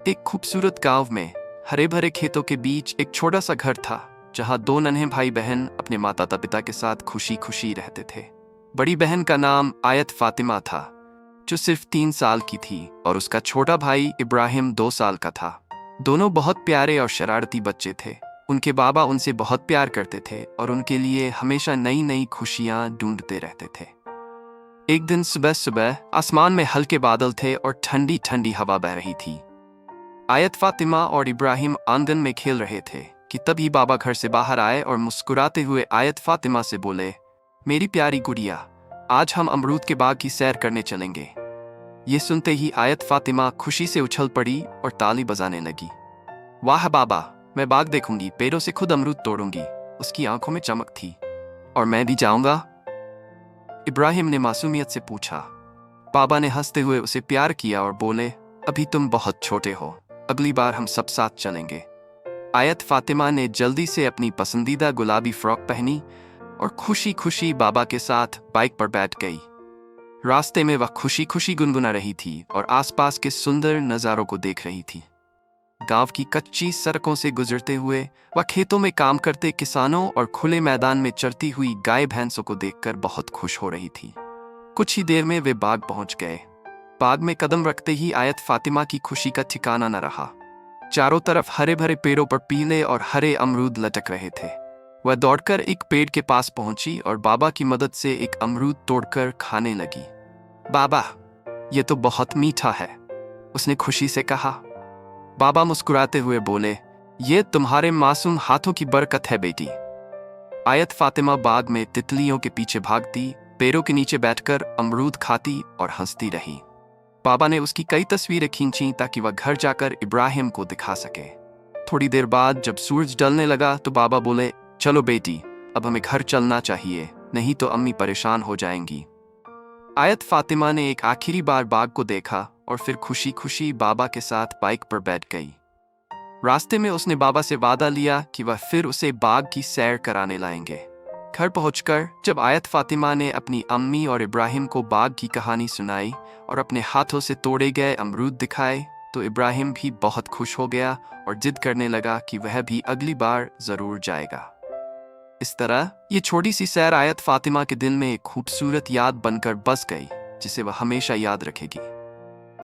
एक खूबसूरत गांव में हरे भरे खेतों के बीच एक छोटा सा घर था, जहां दो नन्हे भाई बहन अपने माता पिता के साथ खुशी खुशी रहते थे। बड़ी बहन का नाम आयत फातिमा था, जो सिर्फ 3 साल की थी, और उसका छोटा भाई इब्राहिम 2 साल का था। दोनों बहुत प्यारे और शरारती बच्चे थे। उनके बाबा उनसे बहुत प्यार करते थे और उनके लिए हमेशा नई नई खुशियां ढूंढते रहते थे। एक दिन सुबह सुबह आसमान में हल्के बादल थे और ठंडी ठंडी हवा बह रही थी। आयत फातिमा और इब्राहिम आंगन में खेल रहे थे कि तभी बाबा घर से बाहर आए और मुस्कुराते हुए आयत फातिमा से बोले, मेरी प्यारी गुड़िया, आज हम अमरूद के बाग की सैर करने चलेंगे। ये सुनते ही आयत फातिमा खुशी से उछल पड़ी और ताली बजाने लगी। वाह बाबा, मैं बाग देखूंगी, पेड़ों से खुद अमरूद तोड़ूंगी। उसकी आंखों में चमक थी। और मैं भी जाऊंगा? इब्राहिम ने मासूमियत से पूछा। बाबा ने हंसते हुए उसे प्यार किया और बोले, अभी तुम बहुत छोटे हो, अगली बार हम सब साथ चलेंगे। आयत फातिमा ने जल्दी से अपनी पसंदीदा गुलाबी फ्रॉक पहनी और खुशी खुशी बाबा के साथ बाइक पर बैठ गई। रास्ते में वह खुशी खुशी गुनगुना रही थी और आसपास के सुंदर नज़ारों को देख रही थी। गांव की कच्ची सड़कों से गुजरते हुए वह खेतों में काम करते किसानों और खुले मैदान में चरती हुई गाय भैंसों को देखकर बहुत खुश हो रही थी। कुछ ही देर में वे बाग पहुंच गए। बाग में कदम रखते ही आयत फातिमा की खुशी का ठिकाना न रहा। चारों तरफ हरे भरे पेड़ों पर पीले और हरे अमरूद लटक रहे थे। वह दौड़कर एक पेड़ के पास पहुंची और बाबा की मदद से एक अमरूद तोड़कर खाने लगी। बाबा, ये तो बहुत मीठा है, उसने खुशी से कहा। बाबा मुस्कुराते हुए बोले, ये तुम्हारे मासूम हाथों की बरकत है बेटी। आयत फातिमा बाग में तितलियों के पीछे भागती, पेड़ों के नीचे बैठकर अमरूद खाती और हंसती रही। बाबा ने उसकी कई तस्वीरें खींची ताकि वह घर जाकर इब्राहिम को दिखा सके। थोड़ी देर बाद जब सूरज ढलने लगा तो बाबा बोले, चलो बेटी, अब हमें घर चलना चाहिए, नहीं तो अम्मी परेशान हो जाएंगी। आयत फातिमा ने एक आखिरी बार बाग को देखा और फिर खुशी खुशी बाबा के साथ बाइक पर बैठ गई। रास्ते में उसने बाबा से वादा लिया कि वह फिर उसे बाग की सैर कराने लाएंगे। घर पहुंचकर जब आयत फातिमा ने अपनी अम्मी और इब्राहिम को बाग की कहानी सुनाई और अपने हाथों से तोड़े गए अमरूद दिखाए, तो इब्राहिम भी बहुत खुश हो गया और जिद करने लगा कि वह भी अगली बार जरूर जाएगा। इस तरह ये छोटी सी सैर आयत फातिमा के दिल में एक खूबसूरत याद बनकर बस गई, जिसे वह हमेशा याद रखेगी।